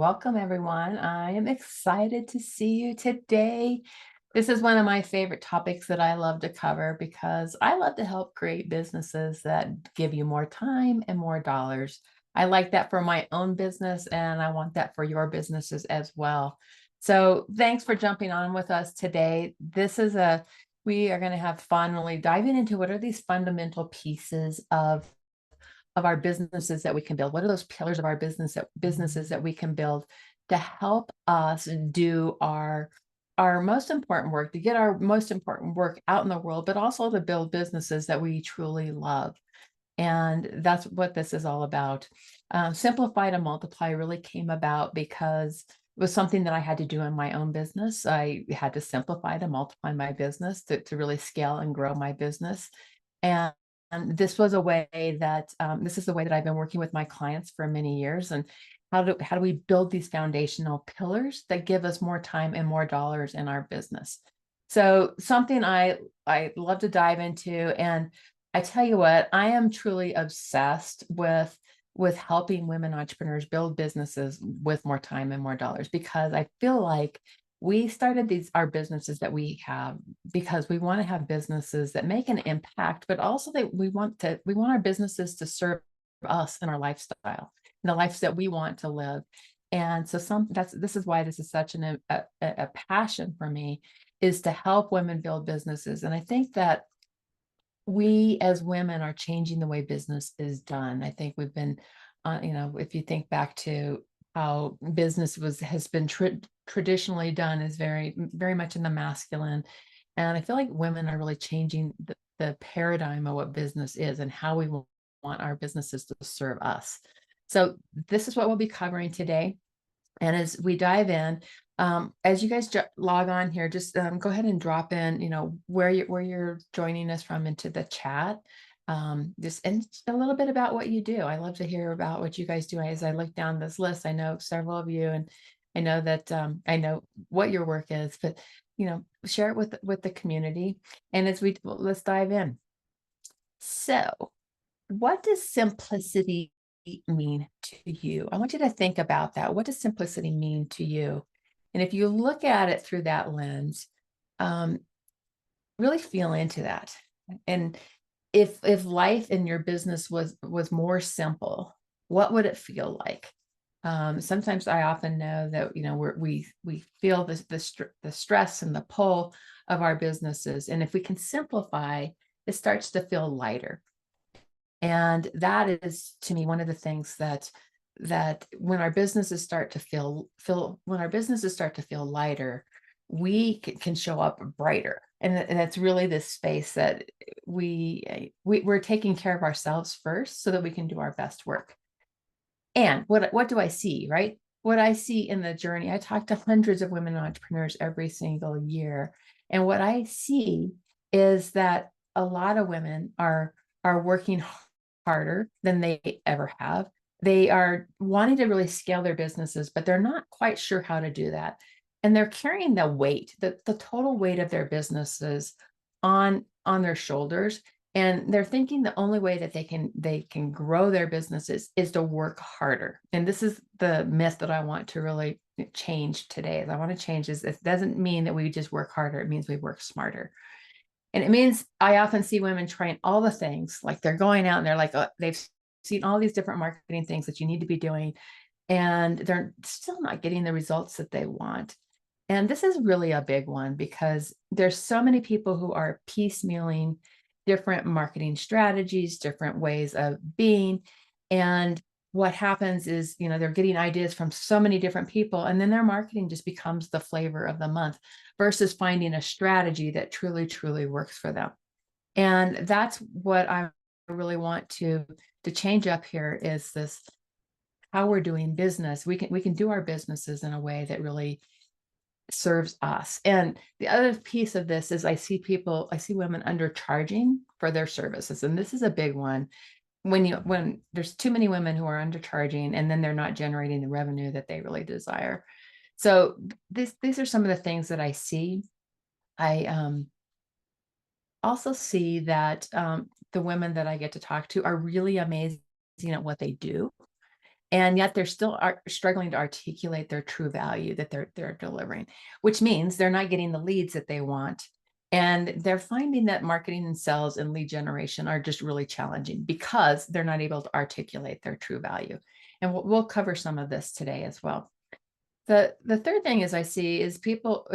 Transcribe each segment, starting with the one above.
Welcome, everyone. I am excited to see you today. This is one of my favorite topics that I love to cover because I love to help create businesses that give you more time and more dollars. I like that for my own business, and I want that for your businesses as well. So, thanks for jumping on with us today. We are going to have fun really diving into what are these fundamental pieces of our businesses that we can build? What are those pillars of our businesses that we can build to help us do our most important work, to get our most important work out in the world, but also to build businesses that we truly love. And that's what this is all about. Simplify to Multiply really came about because it was something that I had to do in my own business. I had to simplify to multiply my business to really scale and grow my business. And this was a way that this is the way that I've been working with my clients for many years. And how do we build these foundational pillars that give us more time and more dollars in our business? So something I love to dive into, and I tell you what, I am truly obsessed with helping women entrepreneurs build businesses with more time and more dollars, because I feel like we started our businesses that we have because we want to have businesses that make an impact, but also that we want our businesses to serve us and our lifestyle, and the lives that we want to live. And so this is why this is such a passion for me, is to help women build businesses. And I think that we as women are changing the way business is done. I think we've been, if you think back to how business has been traditionally done, is very much in the masculine. And I feel like women are really changing the paradigm of what business is and how we want our businesses to serve us. So this is what we'll be covering today. And as we dive in, as you guys log on here, just go ahead and drop in, where you're joining us from into the chat. Just a little bit about what you do. I love to hear about what you guys do. As I look down this list, I know several of you, and I know that I know what your work is, but share it with the community. And let's dive in. So, what does simplicity mean to you? I want you to think about that. What does simplicity mean to you? And if you look at it through that lens, um, really feel into that. And if life in your business was more simple, what would it feel like? Sometimes I often know that we feel the stress and the pull of our businesses, and if we can simplify, it starts to feel lighter. And that is, to me, one of the things that when our businesses start to when our businesses start to feel lighter, we can show up brighter. And that's really this space that we're taking care of ourselves first so that we can do our best work. And what do I see, right? What I see in the journey, I talk to hundreds of women entrepreneurs every single year. And what I see is that a lot of women are working harder than they ever have. They are wanting to really scale their businesses, but they're not quite sure how to do that. And they're carrying the total weight of their businesses on their shoulders. And they're thinking the only way that they can grow their businesses is to work harder. And this is the myth that I want to really change today. I want to change is it doesn't mean that we just work harder. It means we work smarter. And it means I often see women trying all the things, like they're going out and they're like, they've seen all these different marketing things that you need to be doing, and they're still not getting the results that they want. And this is really a big one because there's so many people who are piecemealing different marketing strategies, different ways of being. And what happens is, they're getting ideas from so many different people, and then their marketing just becomes the flavor of the month versus finding a strategy that truly, truly works for them. And that's what I really want to change up here, is this how we're doing business. We can do our businesses in a way that really serves us. And the other piece of this is I see women undercharging for their services. And this is a big one. When there's too many women who are undercharging, and then they're not generating the revenue that they really desire. So these are some of the things that I see. I also see that the women that I get to talk to are really amazing at what they do. and yet they're still struggling to articulate their true value that they're delivering, which means they're not getting the leads that they want. And they're finding that marketing and sales and lead generation are just really challenging because they're not able to articulate their true value. And we'll cover some of this today as well. The third thing is I see is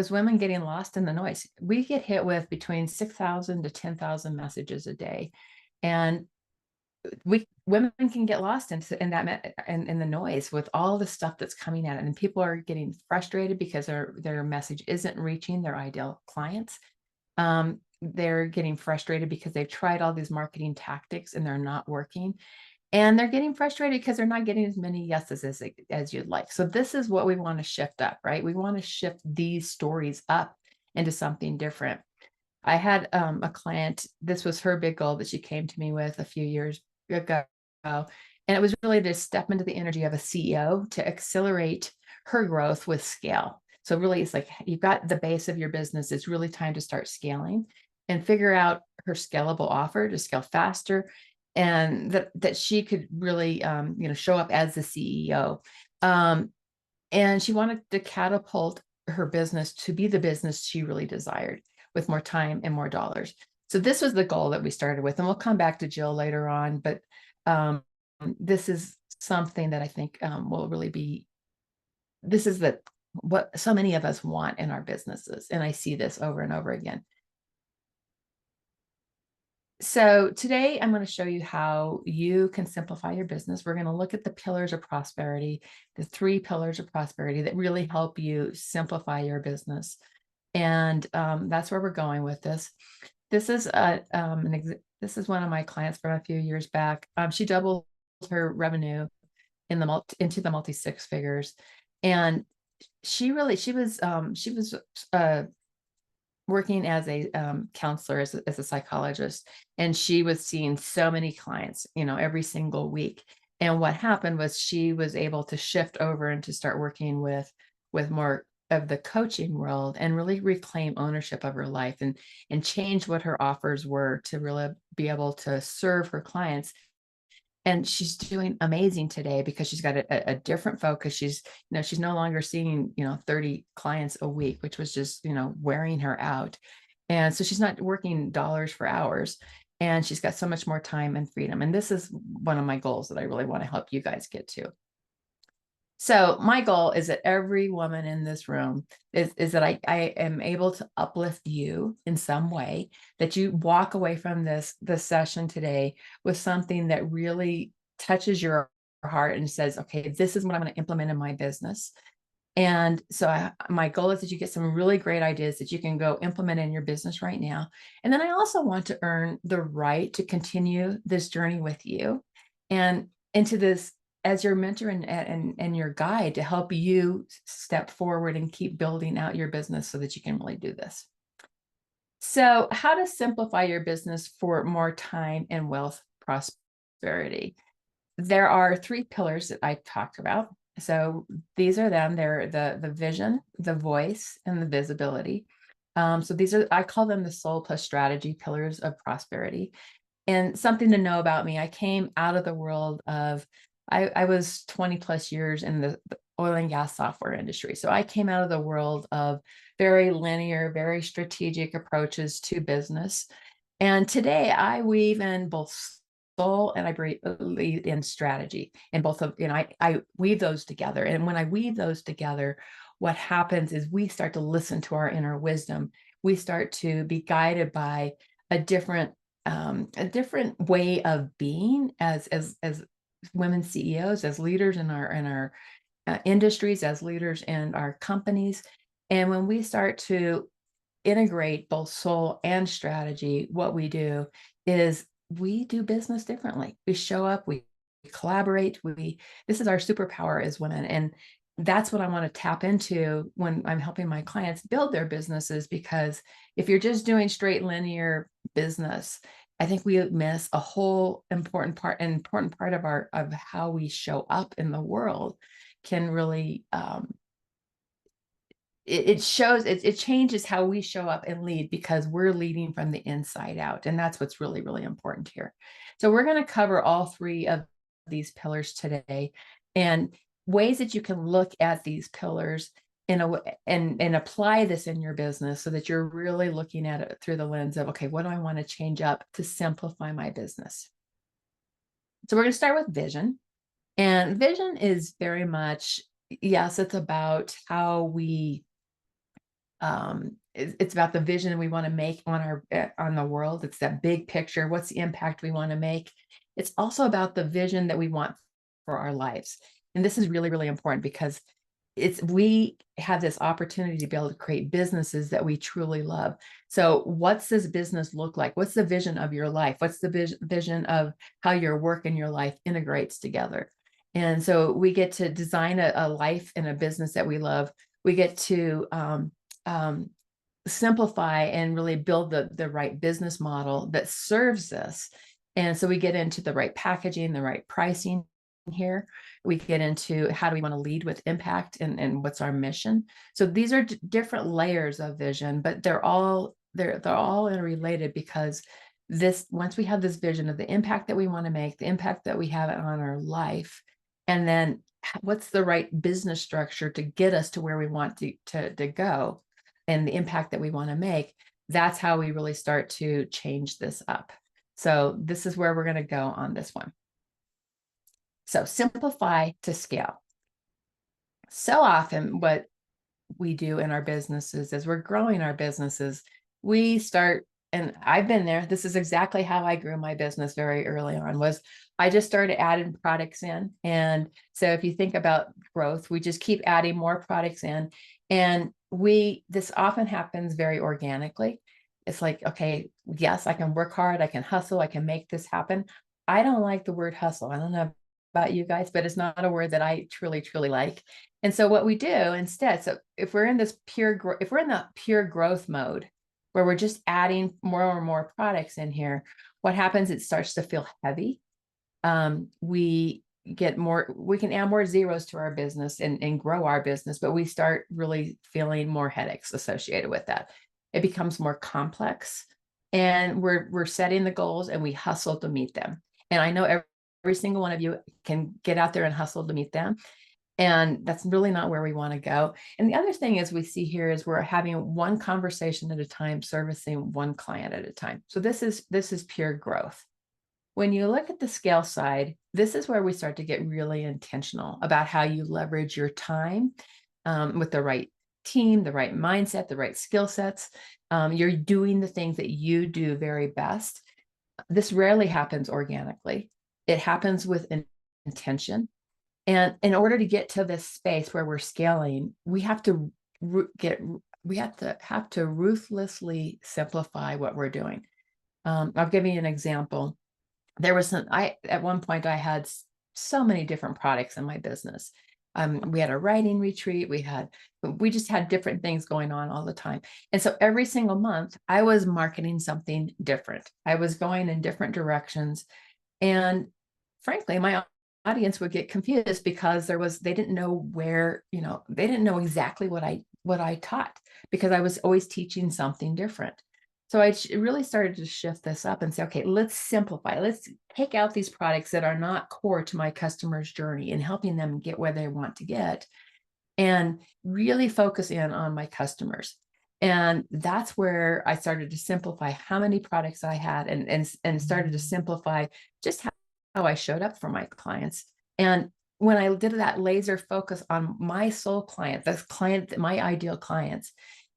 women getting lost in the noise. We get hit with between 6,000 to 10,000 messages a day. And women can get lost in the noise with all the stuff that's coming at it. And people are getting frustrated because their message isn't reaching their ideal clients. They're getting frustrated because they've tried all these marketing tactics and they're not working. And they're getting frustrated because they're not getting as many yeses as you'd like. So this is what we want to shift up, right? We want to shift these stories up into something different. I had a client, this was her big goal that she came to me with a few years ago. And it was really to step into the energy of a CEO to accelerate her growth with scale. So really, it's like you've got the base of your business. It's really time to start scaling and figure out her scalable offer to scale faster, and that she could really, show up as the CEO. And she wanted to catapult her business to be the business she really desired, with more time and more dollars. So this was the goal that we started with, and we'll come back to Jill later on. But this is something that I think will really be. This is what so many of us want in our businesses, and I see this over and over again. So today I'm going to show you how you can simplify your business. We're going to look at the pillars of prosperity, the 3 pillars of prosperity that really help you simplify your business. And that's where we're going with this. This is this is one of my clients from a few years back. She doubled her revenue into the multi 6 figures, and she was working as a counselor, as a psychologist, and she was seeing so many clients, every single week. And what happened was she was able to shift over and to start working with more of the coaching world and really reclaim ownership of her life and change what her offers were to really be able to serve her clients. And she's doing amazing today because she's got a different focus. She's no longer seeing 30 clients a week, which was just wearing her out. And so she's not working dollars for hours, and she's got so much more time and freedom. And this is one of my goals that I really want to help you guys get to. So my goal is that every woman in this room is that I am able to uplift you in some way, that you walk away from this session today with something that really touches your heart and says, okay, this is what I'm going to implement in my business. And so my goal is that you get some really great ideas that you can go implement in your business right now. And then I also want to earn the right to continue this journey with you and into this as your mentor and your guide to help you step forward and keep building out your business so that you can really do this. So how to simplify your business for more time and wealth prosperity. There are 3 pillars that I talked about. So these are them. They're the vision, the voice, and the visibility. So I call them the soul plus strategy pillars of prosperity. And something to know about me, I came out of the world of, I was 20 plus years in the oil and gas software industry. So I came out of the world of very linear, very strategic approaches to business. And today I weave in both soul and I believe in strategy, and both of, I weave those together. And when I weave those together, what happens is we start to listen to our inner wisdom. We start to be guided by a different way of being as women CEOs, as leaders in our industries, as leaders in our companies. And when we start to integrate both soul and strategy, what we do is we do business differently. We show up, we collaborate, this is our superpower as women. And that's what I want to tap into when I'm helping my clients build their businesses, because if you're just doing straight linear business, I think we miss a whole important part of how we show up in the world can really it changes how we show up and lead, because we're leading from the inside out. And that's what's really, really important here. So we're going to cover all 3 of these pillars today. And ways that you can look at these pillars in a way and apply this in your business so that you're really looking at it through the lens of, okay, what do I want to change up to simplify my business? So we're going to start with vision. And vision is very much, yes, it's about how we it's about the vision we want to make on the world. It's that big picture. What's the impact we want to make? It's also about the vision that we want for our lives. And this is really, really important because we have this opportunity to be able to create businesses that we truly love. So what's this business look like? What's the vision of your life? What's the vision of how your work and your life integrates together? And so we get to design a life and a business that we love. We get to um, simplify and really build the right business model that serves this. And so we get into the right packaging, the right pricing here. We get into how do we want to lead with impact and what's our mission. So these are different layers of vision, but they're all interrelated because once we have this vision of the impact that we want to make, the impact that we have on our life, and then what's the right business structure to get us to where we want to go and the impact that we want to make, that's how we really start to change this up. So this is where we're going to go on this one. So simplify to scale. So often what we do in our businesses as we're growing our businesses, we start, and I've been there, this is exactly how I grew my business very early on, was I just started adding products in. And so if you think about growth, we just keep adding more products in. And this often happens very organically. It's like, okay, yes, I can work hard, I can hustle, I can make this happen. I don't like the word hustle. I don't know about you guys, but it's not a word that I truly, truly like. And so what we do instead, so if we're in this if we're in the pure growth mode, where we're just adding more and more products in here, what happens, it starts to feel heavy. We can add more zeros to our business and grow our business, but we start really feeling more headaches associated with that. It becomes more complex, and we're setting the goals and we hustle to meet them. And I know every single one of you can get out there and hustle to meet them. And that's really not where we want to go. And the other thing is we see here is we're having one conversation at a time, servicing one client at a time. So this is pure growth. When you look at the scale side, this is where we start to get really intentional about how you leverage your time with the right team, the right mindset, the right skill sets. You're doing the things that you do very best. This rarely happens organically. It happens with intention. And in order to get to this space where we're scaling, we have to ruthlessly simplify what we're doing. I'll give you an example. At one point I had so many different products in my business. We had a writing retreat. We just had different things going on all the time. And so every single month I was marketing something different. I was going in different directions. And frankly, my audience would get confused because they didn't know they didn't know exactly what I taught, because I was always teaching something different. So I really started to shift this up and say, okay, let's simplify. Let's take out these products that are not core to my customer's journey and helping them get where they want to get, and really focus in on my customers. And that's where I started to simplify how many products I had, and started to simplify just how I showed up for my clients. And when I did that laser focus on my soul client, my ideal clients,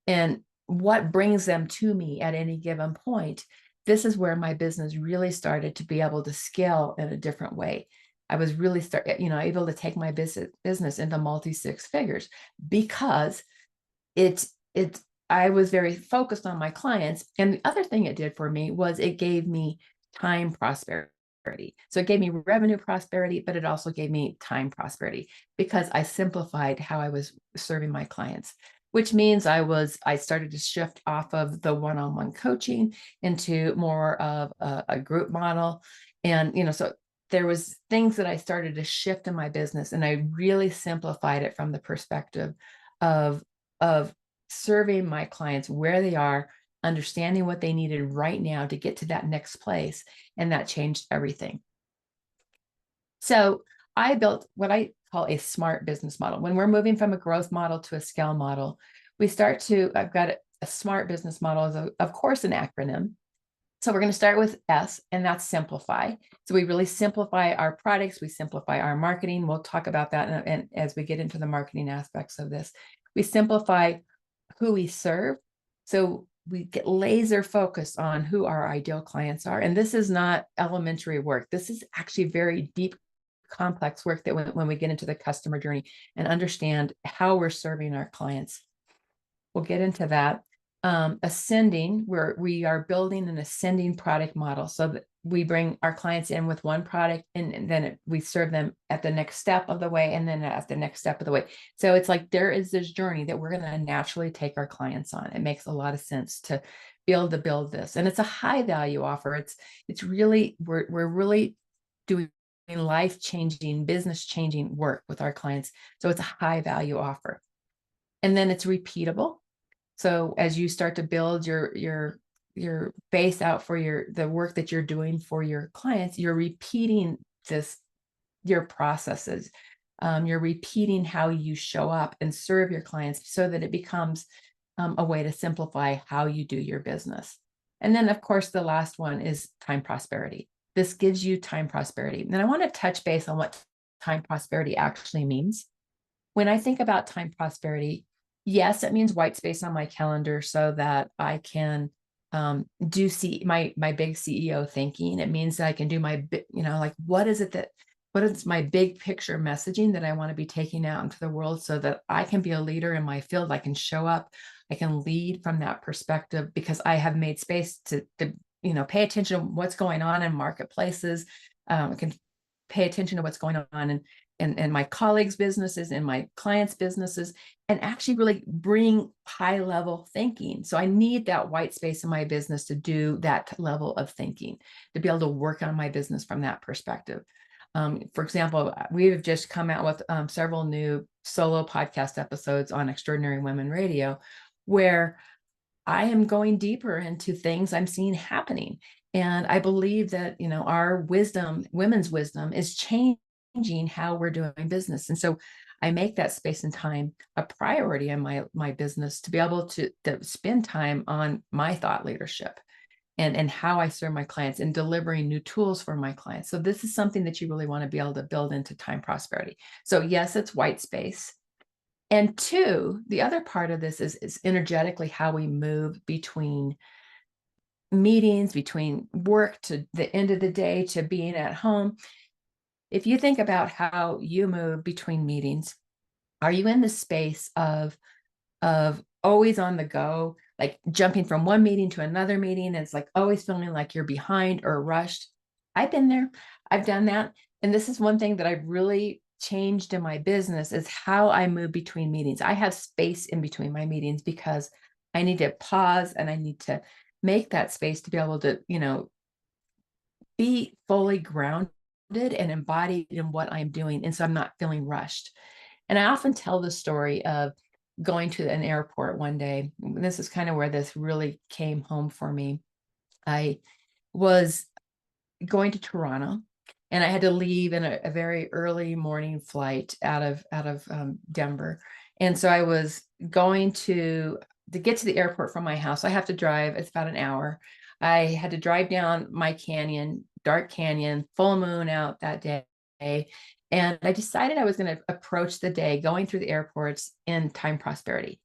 and what brings them to me at any given point, this is where my business really started to be able to scale in a different way. I was really able to take my business into multi six figures because I was very focused on my clients. And the other thing it did for me was it gave me time prosperity. So it gave me revenue prosperity, but it also gave me time prosperity because I simplified how I was serving my clients, which means I started to shift off of the one-on-one coaching into more of a group model. And, so there was things that I started to shift in my business, and I really simplified it from the perspective of serving my clients where they are, understanding what they needed right now to get to that next place. And that changed everything. So I built what I call a smart business model. When we're moving from a growth model to a scale model, I've got a smart business model is, of course, an acronym. So we're going to start with S, and that's simplify. So we really simplify our products. We simplify our marketing. We'll talk about that. And as we get into the marketing aspects of this, we simplify who we serve. So we get laser focused on who our ideal clients are. And this is not elementary work. This is actually very deep, complex work that when we get into the customer journey and understand how we're serving our clients. We'll get into that. Ascending, where we are building an ascending product model so that we bring our clients in with one product and then we serve them at the next step of the way and then at the next step of the way. So it's like there is this journey that we're going to naturally take our clients on. It makes a lot of sense to be able to build this. And it's a high value offer. It's really, we're really doing life-changing, business-changing work with our clients. So it's a high value offer. And then it's repeatable. So as you start to build your base out for the work that you're doing for your clients, you're repeating your processes. You're repeating how you show up and serve your clients so that it becomes a way to simplify how you do your business. And then, of course, the last one is time prosperity. This gives you time prosperity. And I want to touch base on what time prosperity actually means. When I think about time prosperity, yes, it means white space on my calendar so that I can do my big CEO thinking. It means that I can do like what is my big picture messaging that I want to be taking out into the world so that I can be a leader in my field. I can show up, I can lead from that perspective because I have made space to pay attention to what's going on in marketplaces. I can pay attention to what's going on in my colleagues' businesses, in my clients' businesses, and actually really bring high level thinking. So I need that white space in my business to do that level of thinking, to be able to work on my business from that perspective. For example, we've just come out with several new solo podcast episodes on Extraordinary Women Radio, where I am going deeper into things I'm seeing happening. And I believe that, our wisdom, women's wisdom, is changing how we're doing business. And so I make that space and time a priority in my business to be able to spend time on my thought leadership and how I serve my clients and delivering new tools for my clients. So this is something that you really want to be able to build into time prosperity. So yes, it's white space. And two, the other part of this is energetically how we move between meetings, between work to the end of the day to being at home. If you think about how you move between meetings, are you in the space of always on the go, like jumping from one meeting to another meeting? It's like always feeling like you're behind or rushed. I've been there. I've done that. And this is one thing that I've really changed in my business is how I move between meetings. I have space in between my meetings because I need to pause and I need to make that space to be able to, be fully grounded and embodied in what I'm doing. And so I'm not feeling rushed. And I often tell the story of going to an airport one day. This is kind of where this really came home for me. I was going to Toronto and I had to leave in a very early morning flight out of Denver. And so I was going to get to the airport from my house. I have to drive. It's about an hour. I had to drive down my canyon, dark canyon, full moon out that day. And I decided I was going to approach the day going through the airports in time prosperity.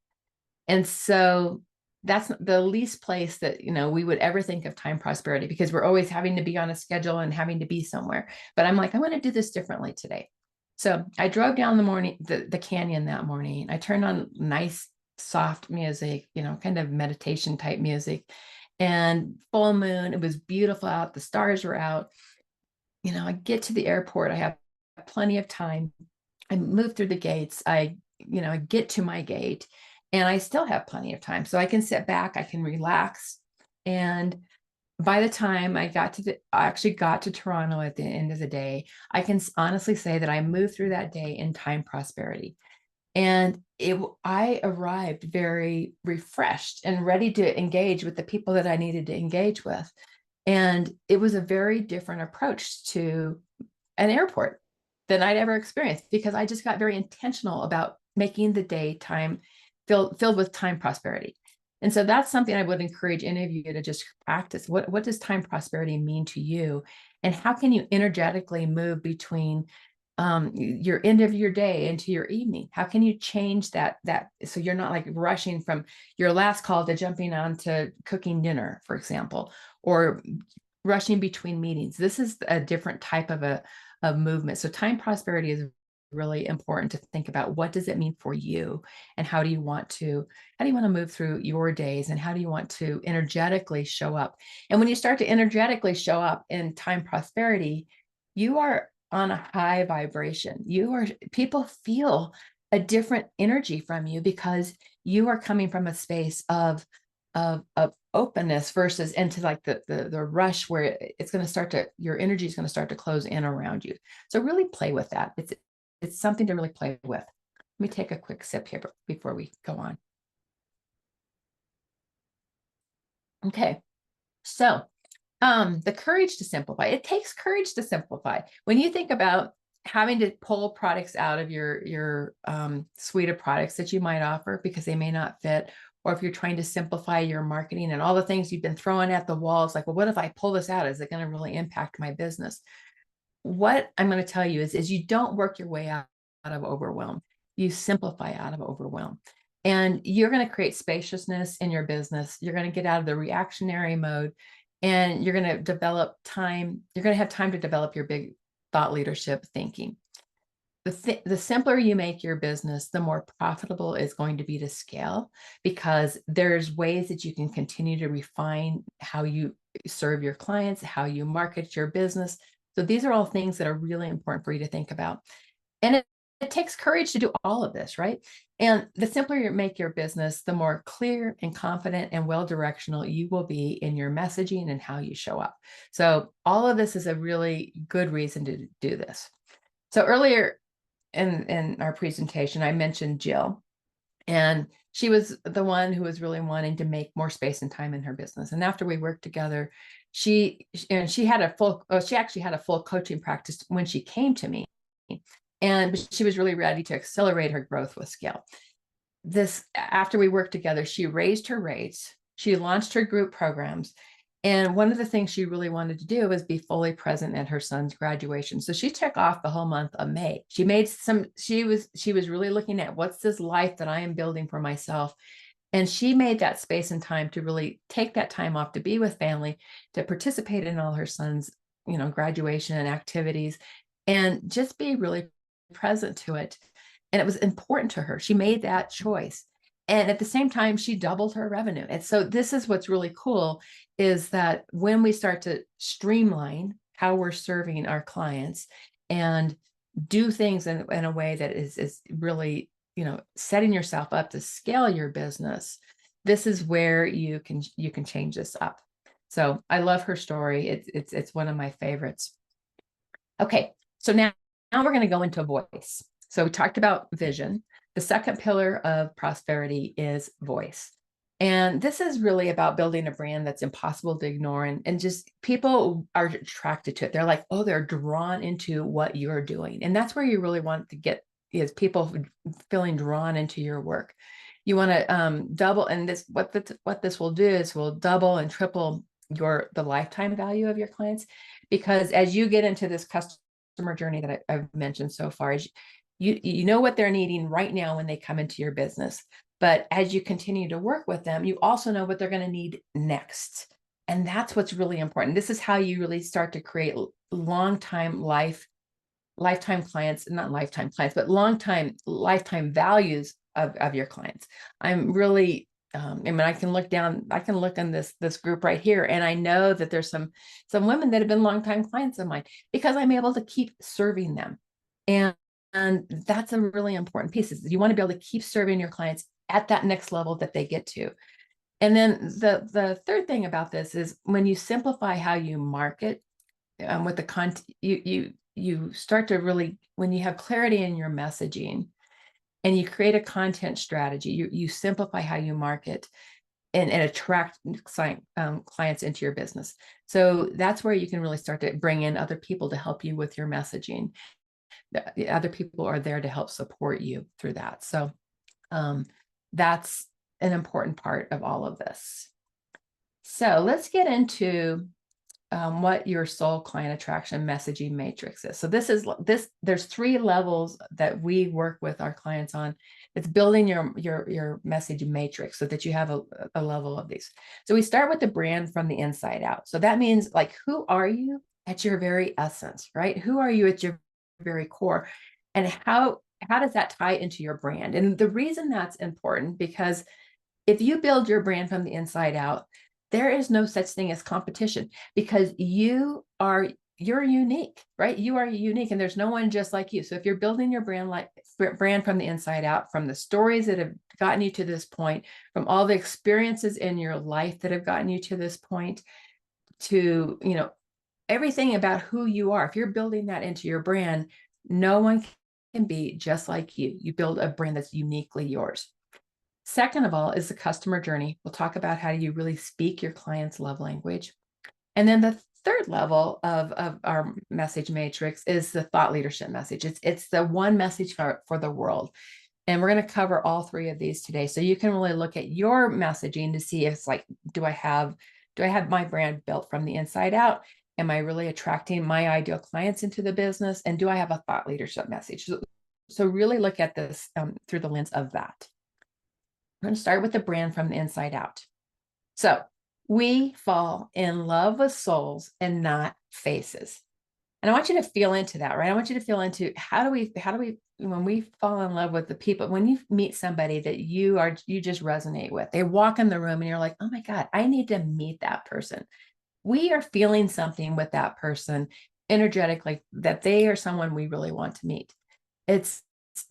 And so that's the least place that, we would ever think of time prosperity because we're always having to be on a schedule and having to be somewhere. But I'm like, I want to do this differently today. So I drove down the canyon that morning. I turned on nice, soft music, kind of meditation type music, and full moon. It was beautiful out. The stars were out. I get to the airport. I have plenty of time. I move through the gates. I get to my gate and I still have plenty of time. So I can sit back, I can relax. And by the time I actually got to Toronto at the end of the day, I can honestly say that I moved through that day in time prosperity. And I arrived very refreshed and ready to engage with the people that I needed to engage with. And it was a very different approach to an airport. than I'd ever experienced, because I just got very intentional about making the day time filled with time prosperity. And so that's something I would encourage any of you to just practice. What does time prosperity mean to you? And how can you energetically move between your end of your day into your evening? How can you change that so you're not like rushing from your last call to jumping on to cooking dinner, for example, or rushing between meetings? This is a different type of a movement. So time prosperity is really important to think about. What does it mean for you, and how do you want to move through your days, and how do you want to energetically show up? And when you start to energetically show up in time prosperity, you are on a high vibration. People feel a different energy from you, because you are coming from a space of openness versus into like the rush where it's going to start to, your energy is going to start to close in around you. So really play with that. It's something to really play with. Let me take a quick sip here before we go on. Okay. So the courage to simplify. It takes courage to simplify. When you think about having to pull products out of your suite of products that you might offer because they may not fit, or if you're trying to simplify your marketing and all the things you've been throwing at the walls, like, well, what if I pull this out? Is it going to really impact my business? What I'm going to tell you is you don't work your way out of overwhelm. You simplify out of overwhelm. And you're going to create spaciousness in your business. You're going to get out of the reactionary mode, and you're going to develop time. You're going to have time to develop your big thought leadership thinking. The simpler you make your business, the more profitable it's going to be to scale, because there's ways that you can continue to refine how you serve your clients, how you market your business. So these are all things that are really important for you to think about. And it takes courage to do all of this, right? And the simpler you make your business, the more clear and confident and well-directional you will be in your messaging and how you show up. So all of this is a really good reason to do this. So earlier in our presentation, I mentioned Jill, and she was the one who was really wanting to make more space and time in her business. And after we worked together, she actually had a full coaching practice when she came to me, and she was really ready to accelerate her growth with scale. After we worked together, she raised her rates, she launched her group programs. And one of the things she really wanted to do was be fully present at her son's graduation. So she took off the whole month of May. She was really looking at, what's this life that I am building for myself? And she made that space and time to really take that time off to be with family, to participate in all her son's, graduation and activities, and just be really present to it. And it was important to her. She made that choice. And at the same time, she doubled her revenue. And so this is what's really cool, is that when we start to streamline how we're serving our clients and do things in a way that is really, setting yourself up to scale your business, this is where you can change this up. So I love her story. It's one of my favorites. Okay, so now we're going to go into voice. So we talked about vision. The second pillar of prosperity is voice. And this is really about building a brand that's impossible to ignore. And just people are attracted to it. They're like, oh, they're drawn into what you're doing. And that's where you really want to get, is people feeling drawn into your work. You want to double, and what this will do is will double and triple the lifetime value of your clients. Because as you get into this customer journey that I've mentioned so far, you know what they're needing right now when they come into your business. But as you continue to work with them, you also know what they're going to need next. And that's what's really important. This is how you really start to create lifetime clients, not lifetime clients, but lifetime values of your clients. I'm really, I can look in this group right here, and I know that there's some women that have been longtime clients of mine, because I'm able to keep serving them. And that's a really important piece, is you want to be able to keep serving your clients at that next level that they get to. And then the third thing about this is, when you simplify how you market with the content, you start to really, when you have clarity in your messaging and you create a content strategy, you simplify how you market and attract clients into your business. So that's where you can really start to bring in other people to help you with your messaging. The other people are there to help support you through that. So um, that's an important part of all of this. So let's get into what your soul client attraction messaging matrix is. So there's 3 levels that we work with our clients on. It's building your message matrix so that you have a level of these. So we start with the brand from the inside out. So that means, like, who are you at your very essence, right? Who are you at your very core? And how does that tie into your brand? And the reason that's important, because if you build your brand from the inside out, there is no such thing as competition, because you're unique, right? You are unique, and there's no one just like you. So if you're building your brand from the inside out, from the stories that have gotten you to this point, from all the experiences in your life that have gotten you to this point, to, everything about who you are, if you're building that into your brand, no one can be just like you. You build a brand that's uniquely yours. Second of all is the customer journey. We'll talk about how you really speak your client's love language. And then the third level of our message matrix is the thought leadership message. It's the one message for the world. And we're going to cover all 3 of these today. So you can really look at your messaging to see if it's like, do I have my brand built from the inside out? Am I really attracting my ideal clients into the business? And do I have a thought leadership message? So really look at this through the lens of that. We're going to start with the brand from the inside out. So we fall in love with souls and not faces. And I want you to feel into that, right? I want you to feel into how do we, when we fall in love with the people, when you meet somebody that you just resonate with, they walk in the room and you're like, oh my God, I need to meet that person. We are feeling something with that person energetically, that they are someone we really want to meet. It's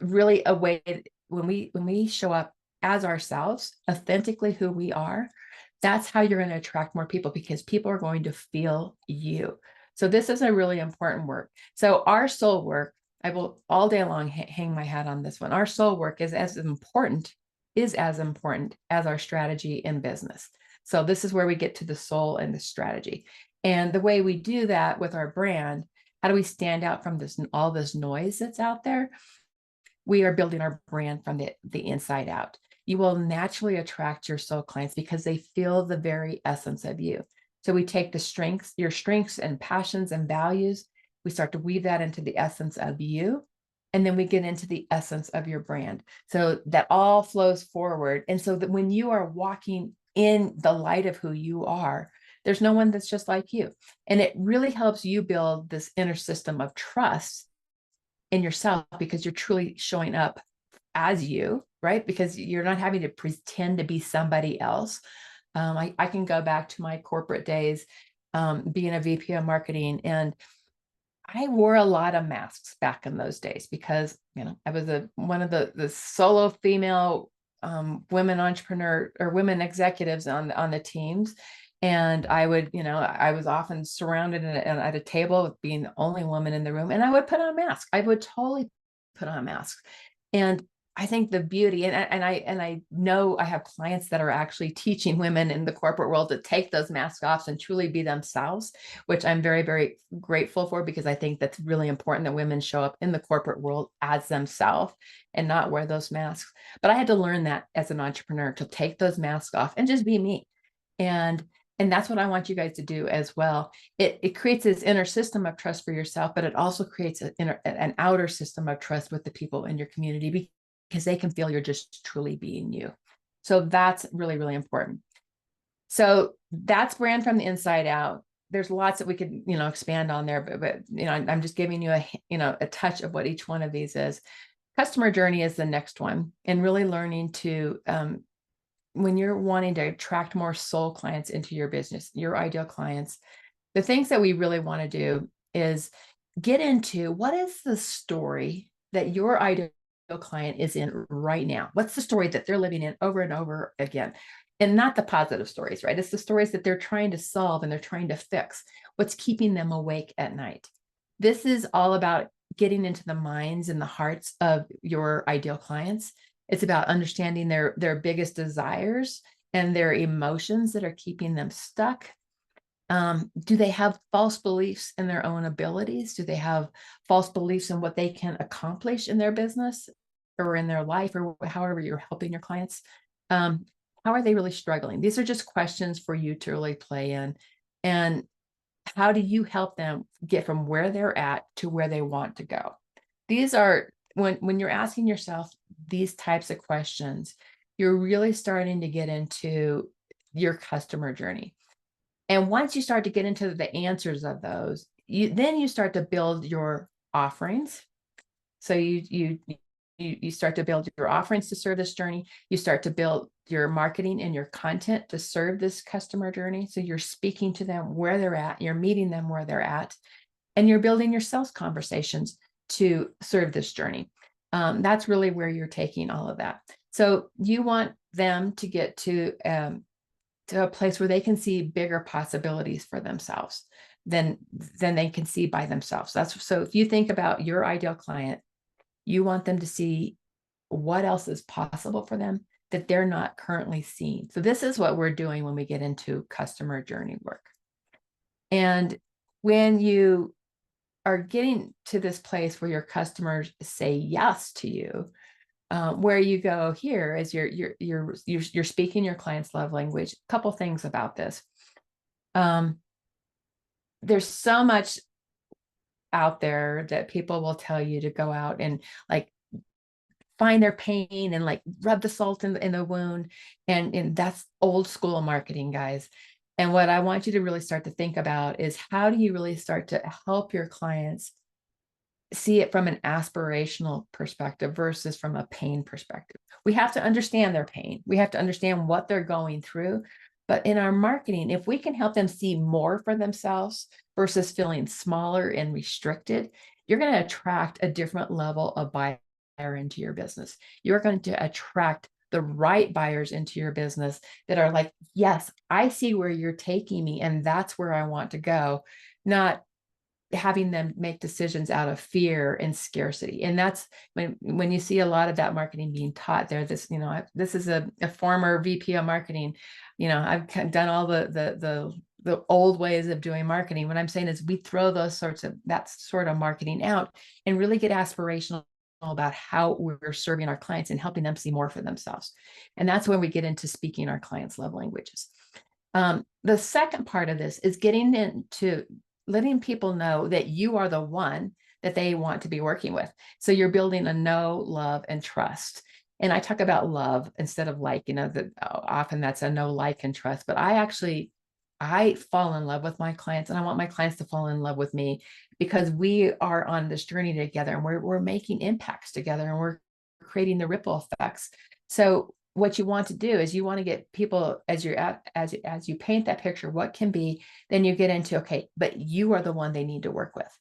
really a way when we show up as ourselves, authentically who we are, that's how you're going to attract more people, because people are going to feel you. So this is a really important work. So our soul work, I will all day long hang my hat on this one. Our soul work is as important as our strategy in business. So this is where we get to the soul and the strategy. And the way we do that with our brand, how do we stand out from all this noise that's out there? We are building our brand from the inside out. You will naturally attract your soul clients because they feel the very essence of you. So we take your strengths and passions and values, we start to weave that into the essence of you, and then we get into the essence of your brand. So that all flows forward. And so that when you are walking in the light of who you are, there's no one that's just like you. And it really helps you build this inner system of trust in yourself, because you're truly showing up as you, right? Because you're not having to pretend to be somebody else. I can go back to my corporate days, being a VP of marketing, and I wore a lot of masks back in those days because, I was one of the solo female women entrepreneur or women executives on the teams. And I was often surrounded at a table with being the only woman in the room, and I would put on a mask. I would totally put on a mask. And I think the beauty, and I know I have clients that are actually teaching women in the corporate world to take those masks off and truly be themselves, which I'm very, very grateful for, because I think that's really important that women show up in the corporate world as themselves and not wear those masks. But I had to learn that as an entrepreneur, to take those masks off and just be me. And that's what I want you guys to do as well. It creates this inner system of trust for yourself, but it also creates an outer system of trust with the people in your community, because they can feel you're just truly being you. So that's really, really important. So that's brand from the inside out. There's lots that we could, expand on there, but I'm just giving you a touch of what each one of these is. Customer journey is the next one, and really learning to, when you're wanting to attract more soul clients into your business, your ideal clients, the things that we really want to do is get into what is the story that your ideal client is in right now. What's the story that they're living in over and over again? And not the positive stories, right? It's the stories that they're trying to solve and they're trying to fix. What's keeping them awake at night? This is all about getting into the minds and the hearts of your ideal clients. It's about understanding their biggest desires and their emotions that are keeping them stuck. Do they have false beliefs in their own abilities? Do they have false beliefs in what they can accomplish in their business or in their life, or however you're helping your clients? Um, how are they really struggling? These are just questions for you to really play in. And how do you help them get from where they're at to where they want to go? These are when you're asking yourself these types of questions, you're really starting to get into your customer journey. And once you start to get into the answers of those, you start to build your offerings. So you start to build your offerings to serve this journey. You start to build your marketing and your content to serve this customer journey. So you're speaking to them where they're at, you're meeting them where they're at, and you're building your sales conversations to serve this journey. That's really where you're taking all of that. So you want them to get to a place where they can see bigger possibilities for themselves than they can see by themselves. That's so if you think about your ideal client, you want them to see what else is possible for them that they're not currently seeing. So this is what we're doing when we get into customer journey work. And when you are getting to this place where your customers say yes to you, where you go here is you're speaking your client's love language. A couple things about this. There's so much out there that people will tell you to go out and like find their pain and like rub the salt in the wound. And that's old school marketing, guys. And what I want you to really start to think about is how do you really start to help your clients see it from an aspirational perspective versus from a pain perspective. We have to understand their pain. We have to understand what they're going through. But in our marketing, if we can help them see more for themselves versus feeling smaller and restricted, you're going to attract a different level of buyer into your business. You're going to attract the right buyers into your business that are like, yes, I see where you're taking me, and that's where I want to go, not having them make decisions out of fear and scarcity. And that's when you see a lot of that marketing being taught there. This is a former VP of marketing. I've done all the old ways of doing marketing. What I'm saying is we throw that sort of marketing out and really get aspirational about how we're serving our clients and helping them see more for themselves. And that's when we get into speaking our clients' love languages. The second part of this is getting into letting people know that you are the one that they want to be working with. So you're building a know, love, and trust. And I talk about love instead of like, that often that's a know, like, and trust. But I fall in love with my clients, and I want my clients to fall in love with me because we are on this journey together, and we're making impacts together, and we're creating the ripple effects. So what you want to do is you want to get people as you paint that picture, what can be, then you get into, okay, but you are the one they need to work with.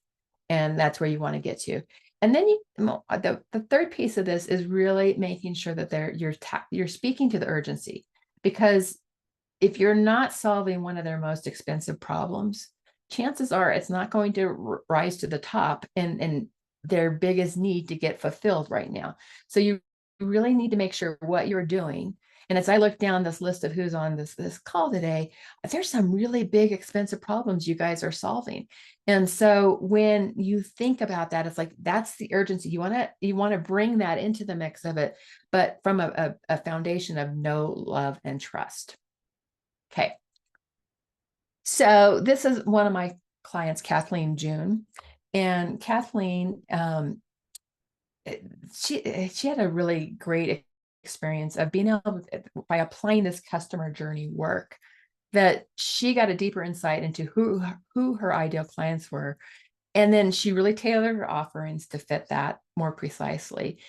And that's where you want to get to. And then the third piece of this is really making sure that you're speaking to the urgency, because if you're not solving one of their most expensive problems, chances are it's not going to rise to the top and their biggest need to get fulfilled right now. So you really need to make sure what you're doing. And as I look down this list of who's on this call today, there's some really big, expensive problems you guys are solving. And so when you think about that, it's like, that's the urgency. You want to bring that into the mix of it, but from a foundation of know, love, and trust. Okay. So this is one of my clients, Kathleen June. And Kathleen, she had a really great experience of being able to, by applying this customer journey work, that she got a deeper insight into who her ideal clients were. And then she really tailored her offerings to fit that more precisely.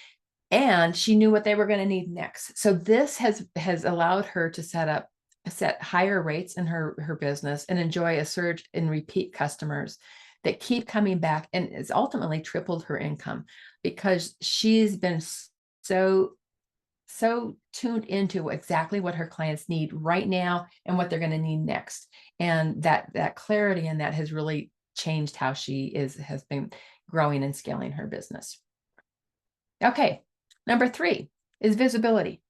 And she knew what they were going to need next. So this has allowed her to set higher rates in her business and enjoy a surge in repeat customers that keep coming back, and it's ultimately tripled her income because she's been so tuned into exactly what her clients need right now and what they're going to need next. And that clarity and that has really changed how she has been growing and scaling her business. Okay, number 3 is visibility.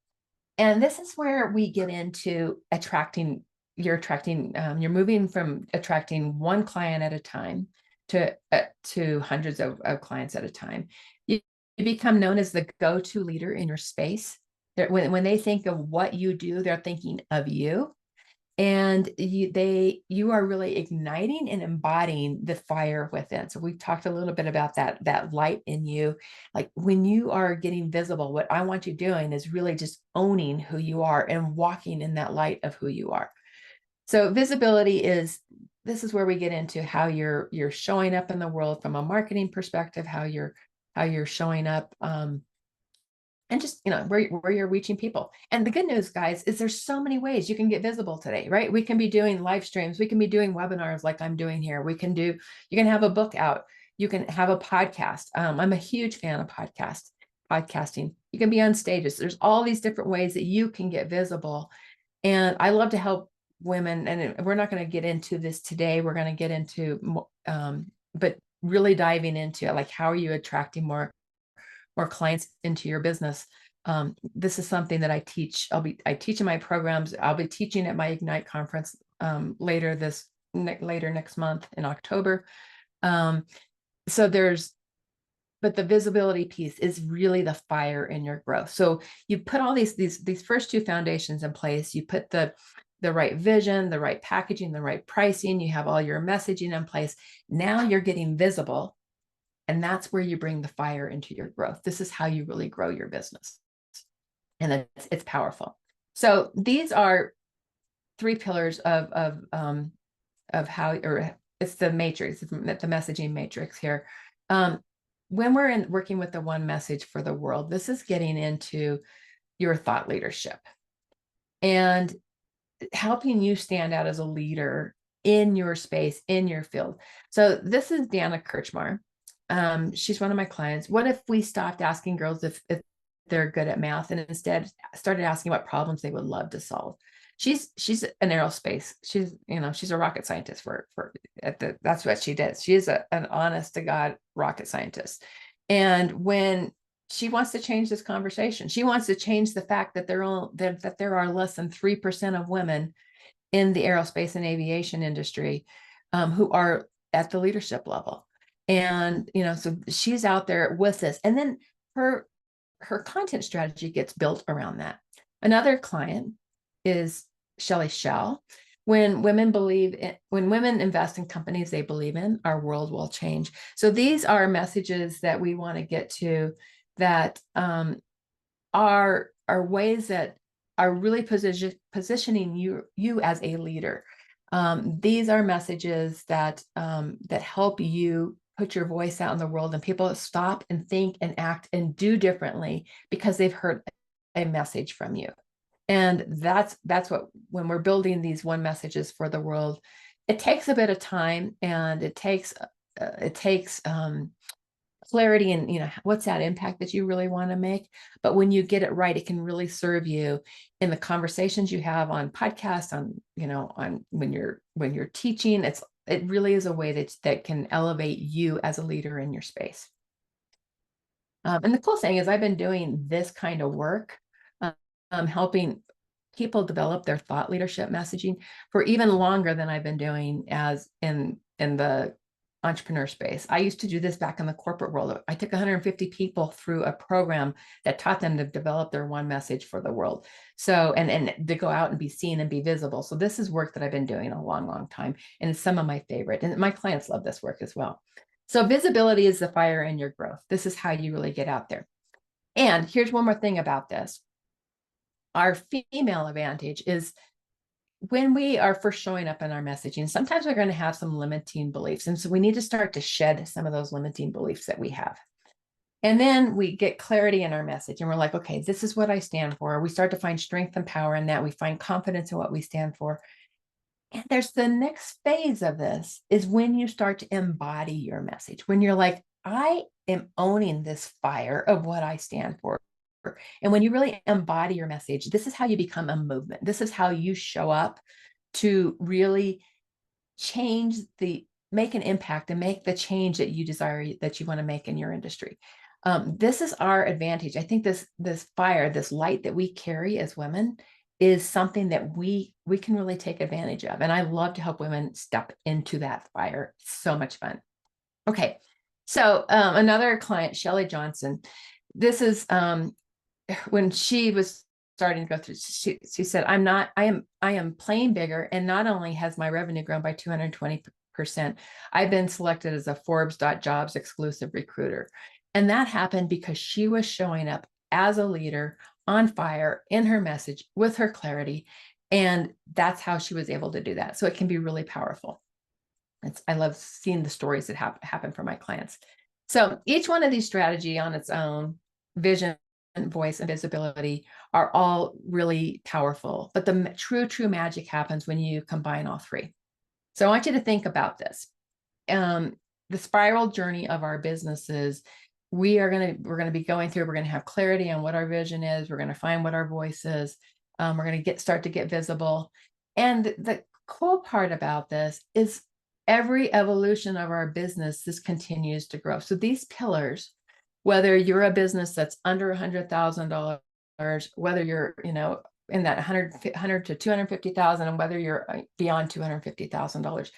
And this is where we get into attracting you're moving from attracting one client at a time to hundreds of clients at a time. You become known as the go-to leader in your space. When they think of what you do, they're thinking of you. And you are really igniting and embodying the fire within. So we've talked a little bit about that light in you. Like when you are getting visible, what I want you doing is really just owning who you are and walking in that light of who you are. So visibility this is where we get into how you're showing up in the world from a marketing perspective, how you're showing up, and just, where you're reaching people. And the good news, guys, is there's so many ways you can get visible today, right? We can be doing live streams. We can be doing webinars like I'm doing here. You can have a book out. You can have a podcast. I'm a huge fan of podcasting. You can be on stages. There's all these different ways that you can get visible. And I love to help women. And we're not going to get into this today. We're going to get into, but really diving into like, how are you attracting more clients into your business? This is something that I teach. I teach in my programs. I'll be teaching at my Ignite conference later next month in October. But the visibility piece is really the fire in your growth. So you put all these first two foundations in place. You put the right vision, the right packaging, the right pricing. You have all your messaging in place. Now you're getting visible. And that's where you bring the fire into your growth. This is how you really grow your business. And it's powerful. So these are three pillars of how, or it's the matrix, the messaging matrix here. When we're working with the one message for the world, this is getting into your thought leadership and helping you stand out as a leader in your space, in your field. So this is Dana Kirchmar. She's one of my clients. What if we stopped asking girls if they're good at math and instead started asking what problems they would love to solve? She's an aerospace. She's a rocket scientist that's what she does. She is an honest to God rocket scientist. And when she wants to change this conversation, she wants to change the fact that there are less than 3% of women in the aerospace and aviation industry who are at the leadership level. And, so she's out there with this. And then her content strategy gets built around that. Another client is Shelly Shell. When women invest in companies they believe in, our world will change. So these are messages that we want to get to that are ways that are really positioning you as a leader. These are messages that help you put your voice out in the world, and people stop and think and act and do differently because they've heard a message from you. And that's what, when we're building these one messages for the world, it takes a bit of time, and it takes clarity and what's that impact that you really want to make. But when you get it right, it can really serve you in the conversations you have on podcasts, on when you're teaching. It really is a way that can elevate you as a leader in your space. And the cool thing is I've been doing this kind of work, helping people develop their thought leadership messaging for even longer than I've been doing as in the entrepreneur space. I used to do this back in the corporate world. I took 150 people through a program that taught them to develop their one message for the world. So, and to go out and be seen and be visible. So this is work that I've been doing a long, long time. And it's some of my favorite. And my clients love this work as well. So visibility is the fire in your growth. This is how you really get out there. And here's one more thing about this. Our female advantage is when we are first showing up in our messaging, sometimes we're going to have some limiting beliefs. And so we need to start to shed some of those limiting beliefs that we have. And then we get clarity in our message and we're like, okay, this is what I stand for. We start to find strength and power in that. We find confidence in what we stand for. And there's the next phase of this is when you start to embody your message, when you're like, I am owning this fire of what I stand for. And when you really embody your message, this is how you become a movement. This is how you show up to really make an impact and make the change that you desire, that you want to make in your industry. This is our advantage. I think this fire, this light that we carry as women is something that we can really take advantage of. And I love to help women step into that fire. It's so much fun. Okay. So another client, Shelly Johnson, this is when she was starting to go through, she said, I am playing bigger. And not only has my revenue grown by 220%, I've been selected as a Forbes.jobs exclusive recruiter. And that happened because she was showing up as a leader, on fire, in her message, with her clarity. And that's how she was able to do that. So it can be really powerful. I love seeing the stories that happen for my clients. So each one of these strategy on its own, vision, voice, and visibility, are all really powerful. But the true magic happens when you combine all three. So I want you to think about this. The spiral journey of our businesses, we're going to be going through, we're going to have clarity on what our vision is. We're going to find what our voice is. We're going to start to get visible. And the cool part about this is every evolution of our business, this continues to grow. So these pillars, whether you're a business that's under $100,000, whether you're, in that 100 to 250,000, and whether you're beyond $250,000,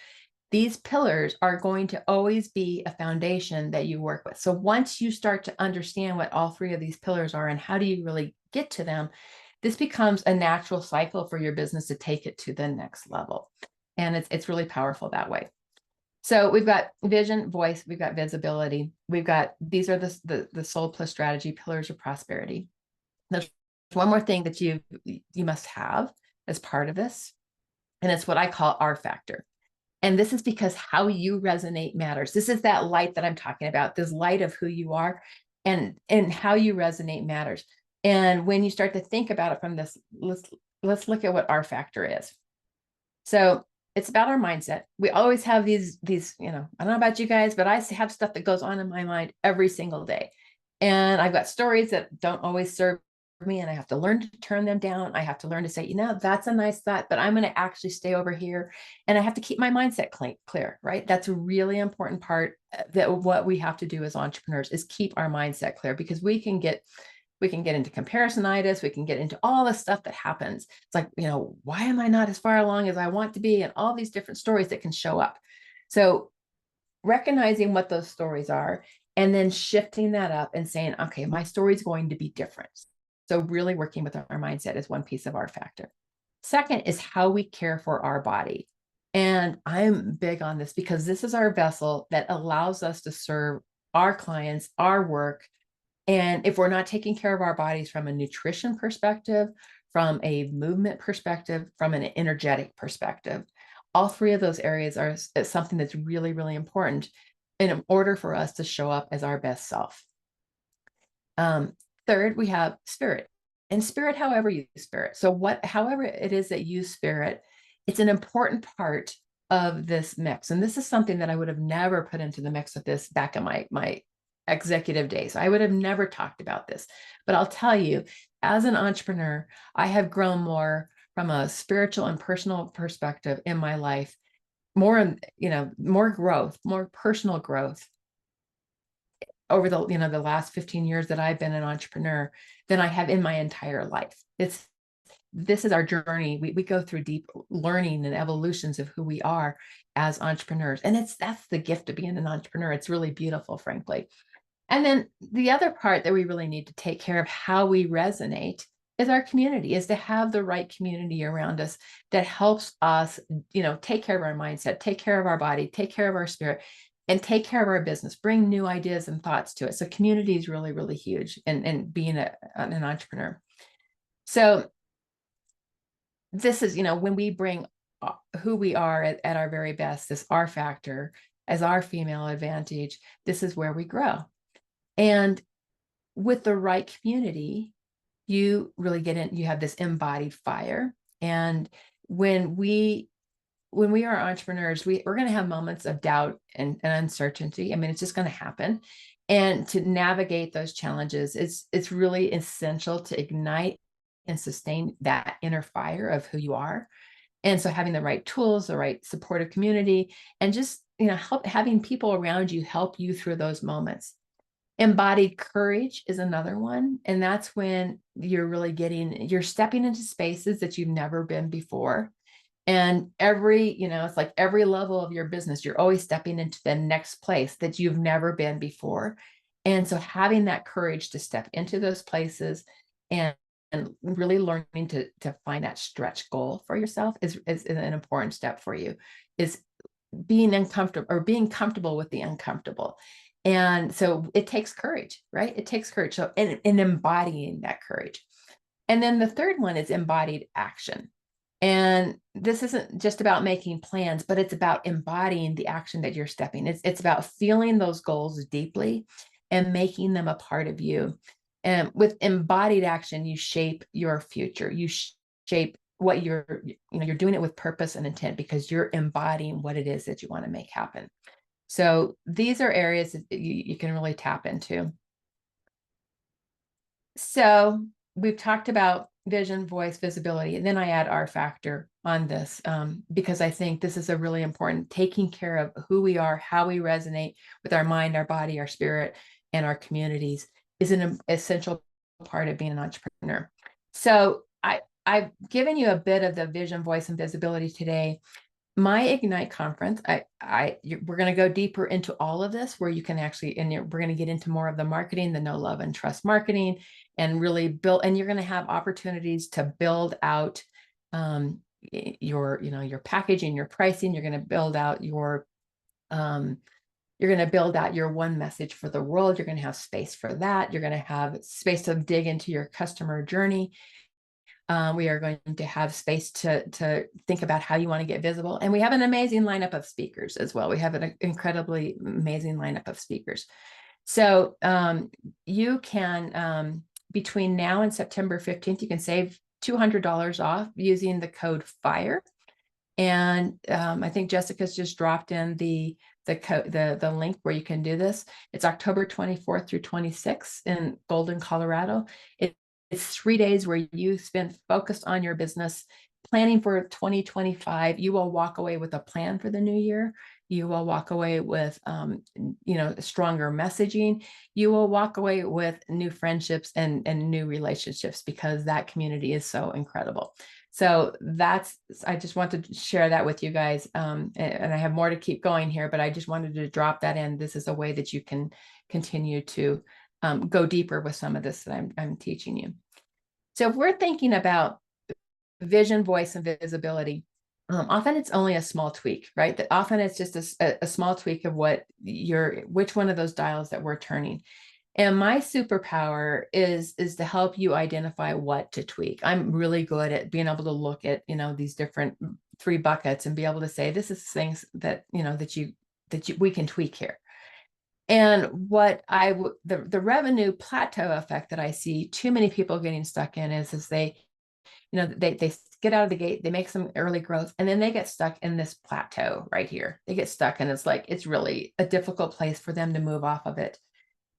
these pillars are going to always be a foundation that you work with. So once you start to understand what all three of these pillars are and how do you really get to them, this becomes a natural cycle for your business to take it to the next level. And it's really powerful that way. So we've got vision, voice, we've got visibility. These are the soul plus strategy pillars of prosperity. There's one more thing that you must have as part of this, and it's what I call R factor. And this is because how you resonate matters. This is that light that I'm talking about, this light of who you are, and how you resonate matters. And when you start to think about it from this, let's look at what R factor is. So it's about our mindset. We always have these, I don't know about you guys, but I have stuff that goes on in my mind every single day. And I've got stories that don't always serve me, and I have to learn to turn them down. I have to learn to say, that's a nice thought, but I'm going to actually stay over here. And I have to keep my mindset clear, right? That's a really important part that what we have to do as entrepreneurs is keep our mindset clear, because we can get into comparisonitis. We can get into all the stuff that happens. It's like, why am I not as far along as I want to be? And all these different stories that can show up. So recognizing what those stories are, and then shifting that up and saying, okay, my story is going to be different. So really working with our mindset is one piece of our factor. Second is how we care for our body. And I'm big on this because this is our vessel that allows us to serve our clients, our work. And if we're not taking care of our bodies from a nutrition perspective, from a movement perspective, from an energetic perspective, all three of those areas are something that's really, really important in order for us to show up as our best self. Third, we have spirit, and spirit, however you spirit. So however it is that you spirit, it's an important part of this mix. And this is something that I would have never put into the mix of this back in my executive days. I would have never talked about this, but I'll tell you, as an entrepreneur, I have grown more from a spiritual and personal perspective in my life, more growth, more personal growth over the last 15 years that I've been an entrepreneur than I have in my entire life. This is our journey. We go through deep learning and evolutions of who we are as entrepreneurs. And that's the gift of being an entrepreneur. It's really beautiful, frankly. And then the other part that we really need to take care of how we resonate is our community, is to have the right community around us that helps us, take care of our mindset, take care of our body, take care of our spirit, and take care of our business, bring new ideas and thoughts to it. So community is really, really huge in being an entrepreneur. So this is, when we bring who we are at our very best, this R factor as our female advantage, this is where we grow. And with the right community, you really get in, you have this embodied fire. And when we are entrepreneurs, we're going to have moments of doubt and uncertainty. I mean, it's just going to happen. And to navigate those challenges, it's really essential to ignite and sustain that inner fire of who you are. And so having the right tools, the right supportive community, and just, having people around you help you through those moments. Embodied courage is another one. And that's when you're stepping into spaces that you've never been before. And it's like every level of your business, you're always stepping into the next place that you've never been before. And so having that courage to step into those places and, and really learning to find that stretch goal for yourself is an important step for you, is being uncomfortable or being comfortable with the uncomfortable. And so it takes courage, right? It takes courage. So, and embodying that courage. And then the third one is embodied action. And this isn't just about making plans, but it's about embodying the action that you're stepping. It's about feeling those goals deeply and making them a part of you. And with embodied action, you shape your future. You shape what you're doing it with purpose and intent because you're embodying what it is that you want to make happen. So these are areas that you can really tap into. So we've talked about vision, voice, visibility, and then I add R factor on this because I think this is a really important, taking care of who we are, how we resonate with our mind, our body, our spirit, and our communities is an essential part of being an entrepreneur. So I've given you a bit of the vision, voice, and visibility today. My Ignite conference, we're going to go deeper into all of this, where you can actually, and we're going to get into more of the marketing, the know, love, and trust marketing, and really build. And you're going to have opportunities to build out your packaging, your pricing. You're going to build out your one message for the world. You're going to have space for that. You're going to have space to dig into your customer journey. We are going to have space to think about how you want to get visible. And we have an amazing lineup of speakers as well. We have an incredibly amazing lineup of speakers. So you can, between now and September 15th, you can save $200 off using the code FIRE. And I think Jessica's just dropped in the link where you can do this. It's October 24th through 26th in Golden, Colorado. It's 3 days where you spend focused on your business, planning for 2025. You will walk away with a plan for the new year. You will walk away with, stronger messaging. You will walk away with new friendships and new relationships because that community is so incredible. So I just wanted to share that with you guys. And I have more to keep going here, but I just wanted to drop that in. This is a way that you can continue to go deeper with some of this that I'm teaching you. So if we're thinking about vision, voice, and visibility, often it's only a small tweak, right? That often it's just a small tweak of which one of those dials that we're turning. And my superpower is to help you identify what to tweak. I'm really good at being able to look at, these different 3 buckets and be able to say, this is things that, we can tweak here. And the revenue plateau effect that I see too many people getting stuck in is they get out of the gate, they make some early growth, and then they get stuck in this plateau right here. They get stuck, and it's really a difficult place for them to move off of it.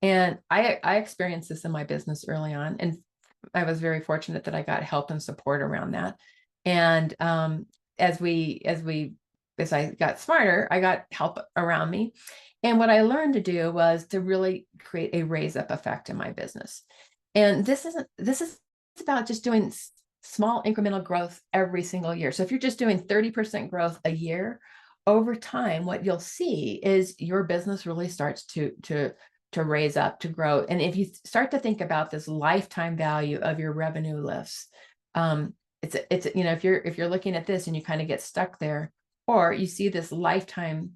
And I experienced this in my business early on, and I was very fortunate that I got help and support around that. And as I got smarter, I got help around me. And what I learned to do was to really create a raise up effect in my business. And this is about just doing small incremental growth every single year. So if you're just doing 30% growth a year, over time, what you'll see is your business really starts to raise up, to grow. And if you start to think about this lifetime value of your revenue lifts, if you're looking at this and you kind of get stuck there, or you see this lifetime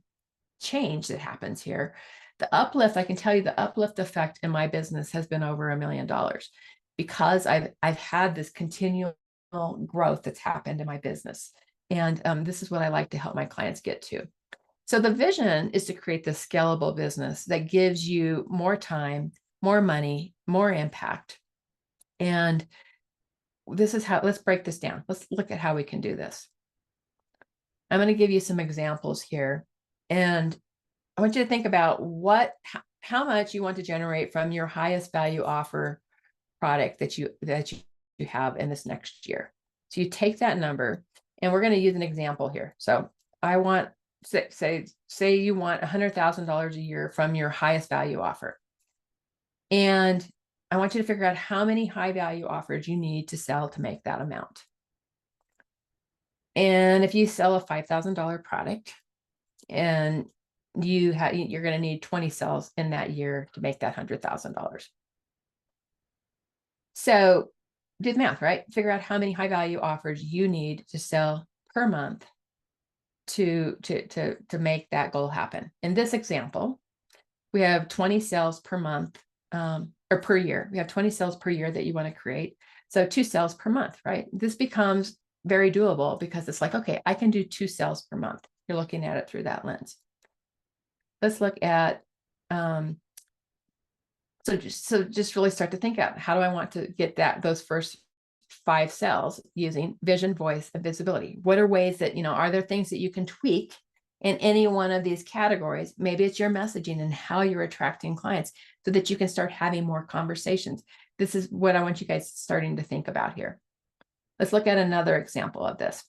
change that happens here, the uplift, I can tell you the uplift effect in my business has been over $1 million because I've had this continual growth that's happened in my business. And this is what I like to help my clients get to. So the vision is to create this scalable business that gives you more time, more money, more impact. And let's break this down. Let's look at how we can do this. I'm going to give you some examples here. And I want you to think about how much you want to generate from your highest value offer product that you have in this next year. So you take that number, and we're going to use an example here. So I want, say you want $100,000 a year from your highest value offer. And I want you to figure out how many high value offers you need to sell to make that amount. And if you sell a $5,000 product and you're going to need 20 sales in that year to make that $100,000. So do the math, right? Figure out how many high value offers you need to sell per month to make that goal happen. In this example, we have 20 sales per month, or per year. We have 20 sales per year that you want to create. So 2 sales per month, right? This becomes very doable because it's like, okay, I can do 2 sales per month. You're looking at it through that lens. Let's look at, so just really start to think out, how do I want to get those first 5 sales using vision, voice, and visibility? What are ways that, are there things that you can tweak in any one of these categories? Maybe it's your messaging and how you're attracting clients so that you can start having more conversations. This is what I want you guys starting to think about here. Let's look at another example of this.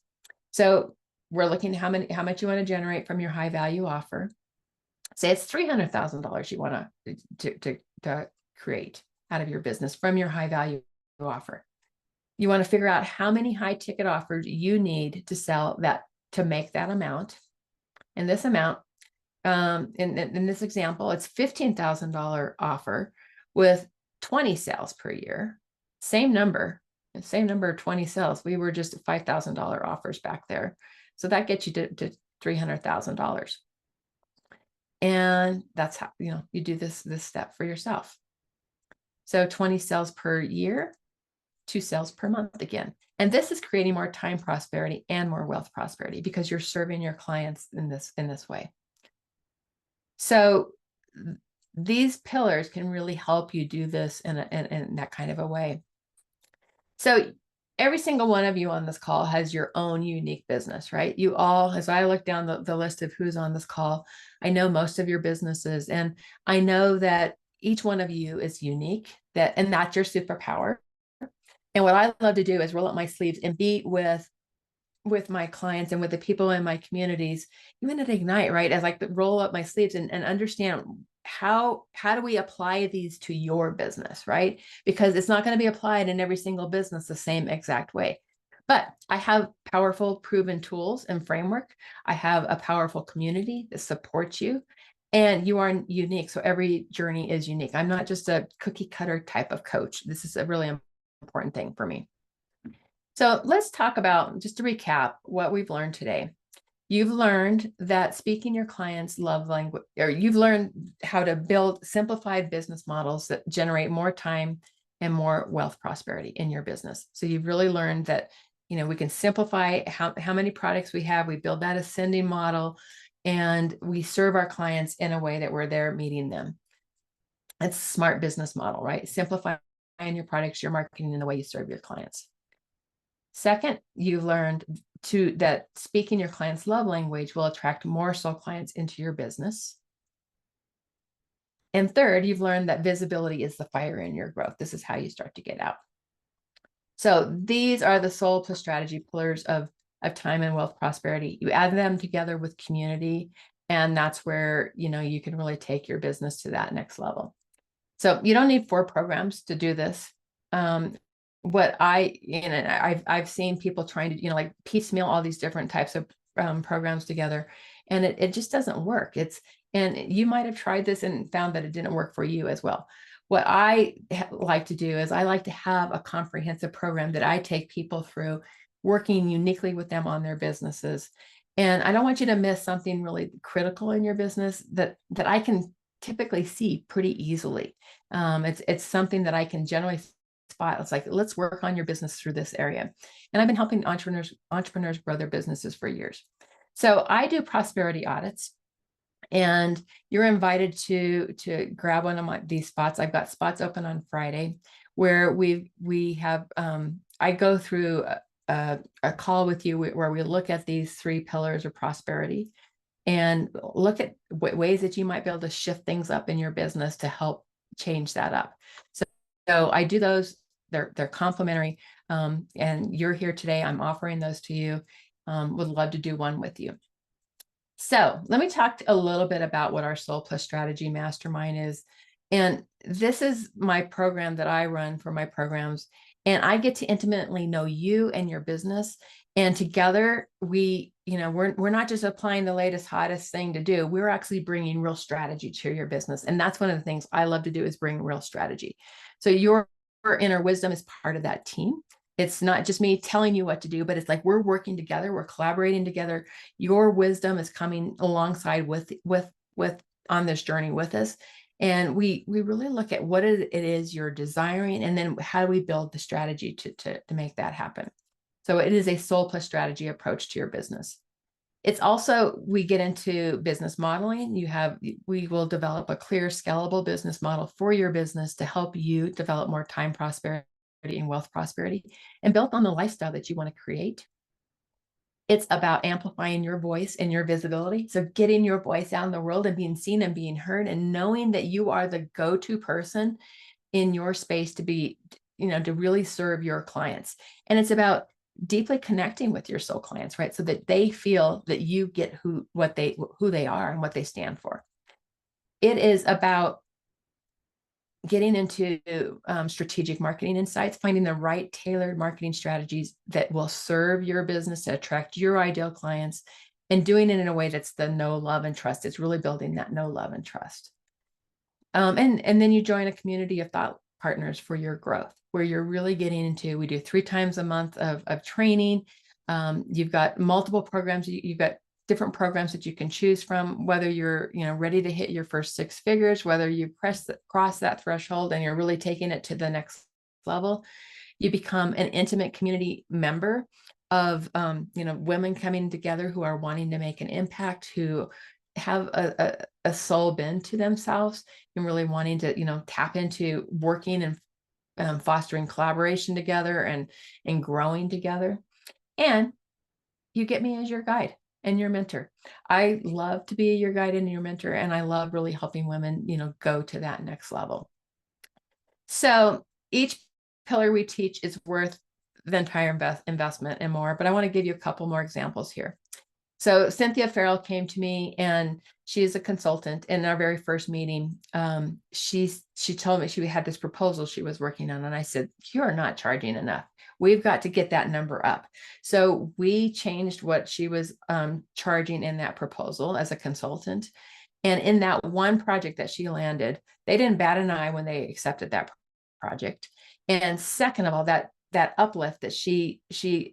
So we're looking at how much you want to generate from your high value offer. Say it's $300,000 you want to create out of your business from your high value offer. You want to figure out how many high ticket offers you need to sell that to make that amount. And this amount, in this example, it's $15,000 offer with 20 sales per year. Same number of 20 sales. We were just $5,000 offers back there. So that gets you to $300,000. And that's how, you do this step for yourself. So 20 sales per year, 2 sales per month again. And this is creating more time prosperity and more wealth prosperity because you're serving your clients in this way. So these pillars can really help you do this in that kind of a way. So every single one of you on this call has your own unique business, right? You all, as I look down the list of who's on this call, I know most of your businesses, and I know that each one of you is unique, and that's your superpower. And what I love to do is roll up my sleeves and be with my clients and with the people in my communities, even at Ignite, right? As like roll up my sleeves and understand how do we apply these to your business, right? Because it's not going to be applied in every single business the same exact way. But I have powerful, proven tools and framework. I have a powerful community that supports you, and you are unique. So every journey is unique. I'm not just a cookie cutter type of coach. This is a really important thing for me. So let's talk about, just to recap, what we've learned today. You've learned that speaking your clients' love language, or you've learned how to build simplified business models that generate more time and more wealth prosperity in your business. So you've really learned that, we can simplify how many products we have. We build that ascending model, and we serve our clients in a way that we're there meeting them. It's a smart business model, right? Simplifying your products, your marketing, and the way you serve your clients. Second, you've learned that speaking your client's love language will attract more soul clients into your business. And third, you've learned that visibility is the fire in your growth. This is how you start to get out. So these are the soul plus strategy pillars of time and wealth prosperity. You add them together with community, and that's where, you can really take your business to that next level. So you don't need 4 programs to do this. I've seen people trying to, like piecemeal all these different types of programs together, and it just doesn't work. And you might have tried this and found that it didn't work for you as well. What I like to do is I like to have a comprehensive program that I take people through, working uniquely with them on their businesses. And I don't want you to miss something really critical in your business that I can typically see pretty easily. It's something that I can generally spot. It's like, let's work on your business through this area. And I've been helping entrepreneurs grow their businesses for years. So I do prosperity audits, and you're invited to grab one of these spots. I've got spots open on Friday where we have, I go through a call with you where we look at these 3 pillars of prosperity and look at ways that you might be able to shift things up in your business to help change that up. So I do those. They're complimentary, and you're here today. I'm offering those to you. Would love to do one with you. So let me talk a little bit about what our Soul Plus Strategy Mastermind is. And this is my program that I run for my programs. And I get to intimately know you and your business. And together we're not just applying the latest, hottest thing to do. We're actually bringing real strategy to your business. And that's one of the things I love to do, is bring real strategy. So your inner wisdom is part of that team. It's not just me telling you what to do, but it's like we're working together, we're collaborating together. Your wisdom is coming alongside with on this journey with us. And we really look at what it is you're desiring, and then how do we build the strategy to make that happen. So it is a soul plus strategy approach to your business. It's also, we get into business modeling. We will develop a clear, scalable business model for your business to help you develop more time prosperity and wealth prosperity, and built on the lifestyle that you want to create. It's about amplifying your voice and your visibility. So getting your voice out in the world and being seen and being heard, and knowing that you are the go-to person in your space to be, to really serve your clients. And it's about deeply connecting with your soul clients, right? So that they feel that you get who they are and what they stand for. It is about getting into strategic marketing insights, finding the right tailored marketing strategies that will serve your business to attract your ideal clients, and doing it in a way that's the know, love, and trust. It's really building that know, love, and trust. And then you join a community of thought partners for your growth, where you're really getting into, we do 3 times a month of training. You've got multiple programs. You've got different programs that you can choose from, whether you're, ready to hit your first 6 figures, whether you cross that threshold and you're really taking it to the next level. You become an intimate community member of, women coming together who are wanting to make an impact, who have a soul bend to themselves, and really wanting to, tap into working and fostering collaboration together and growing together. And you get me as your guide and your mentor. I love to be your guide and your mentor, and I love really helping women, go to that next level. So each pillar we teach is worth the entire investment and more, but I want to give you a couple more examples here. So Cynthia Farrell came to me, and she is a consultant. In our very first meeting, she told me she had this proposal she was working on. And I said, you're not charging enough. We've got to get that number up. So we changed what she was charging in that proposal as a consultant. And in that one project that she landed, they didn't bat an eye when they accepted that project. And second of all, that uplift that she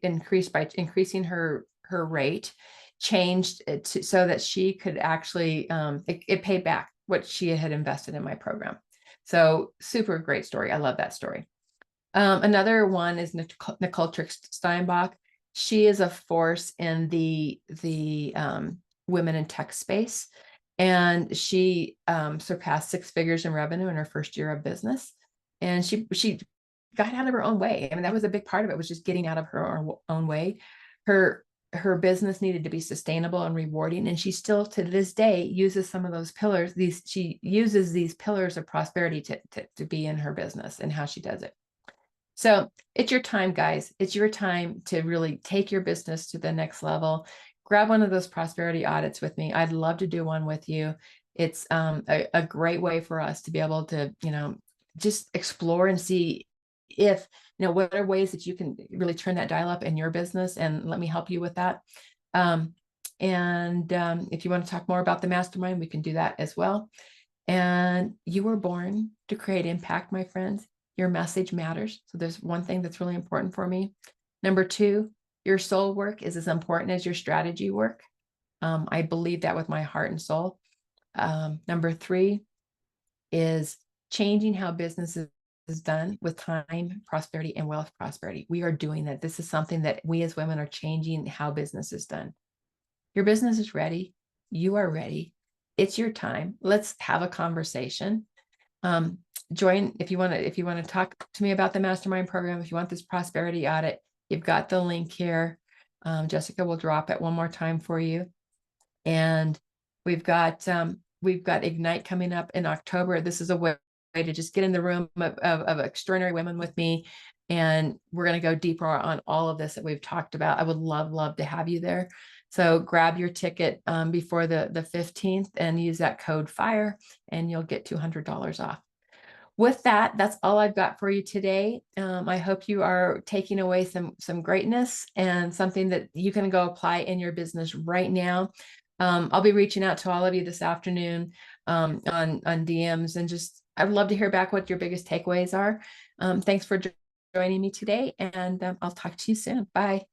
increased by increasing her rate, changed it so that she could actually, it paid back what she had invested in my program. So super great story. I love that story. Another one is Nicole Steinbach. She is a force in the women in tech space. And she surpassed 6 figures in revenue in her first year of business. And she got out of her own way. I mean, that was a big part of it, was just getting out of her own way. Her business needed to be sustainable and rewarding. And she still, to this day, uses some of those pillars. She uses these pillars of prosperity to be in her business and how she does it. So it's your time, guys. It's your time to really take your business to the next level. Grab one of those prosperity audits with me. I'd love to do one with you. It's a great way for us to be able to, just explore and see if, what are ways that you can really turn that dial up in your business, and let me help you with that. If you want to talk more about the mastermind, we can do that as well. And you were born to create impact, my friends. Your message matters. So there's one thing that's really important for me. Number 2, your soul work is as important as your strategy work. I believe that with my heart and soul. Number 3 is changing how business is done with time, prosperity, and wealth prosperity. We are doing that. This is something that we as women are changing how business is done. Your business is ready. You are ready. It's your time. Let's have a conversation. Join if you want to talk to me about the mastermind program. If you want this prosperity audit, you've got the link here. Jessica will drop it one more time for you. And we've got Ignite coming up in October. This is a way to just get in the room of extraordinary women with me. And we're going to go deeper on all of this that we've talked about. I would love to have you there. So grab your ticket before the 15th and use that code FIRE, and you'll get $200 off. With that, that's all I've got for you today. I hope you are taking away some greatness and something that you can go apply in your business right now. I'll be reaching out to all of you this afternoon on DMs, and just I'd love to hear back what your biggest takeaways are. Thanks for joining me today, and I'll talk to you soon. Bye.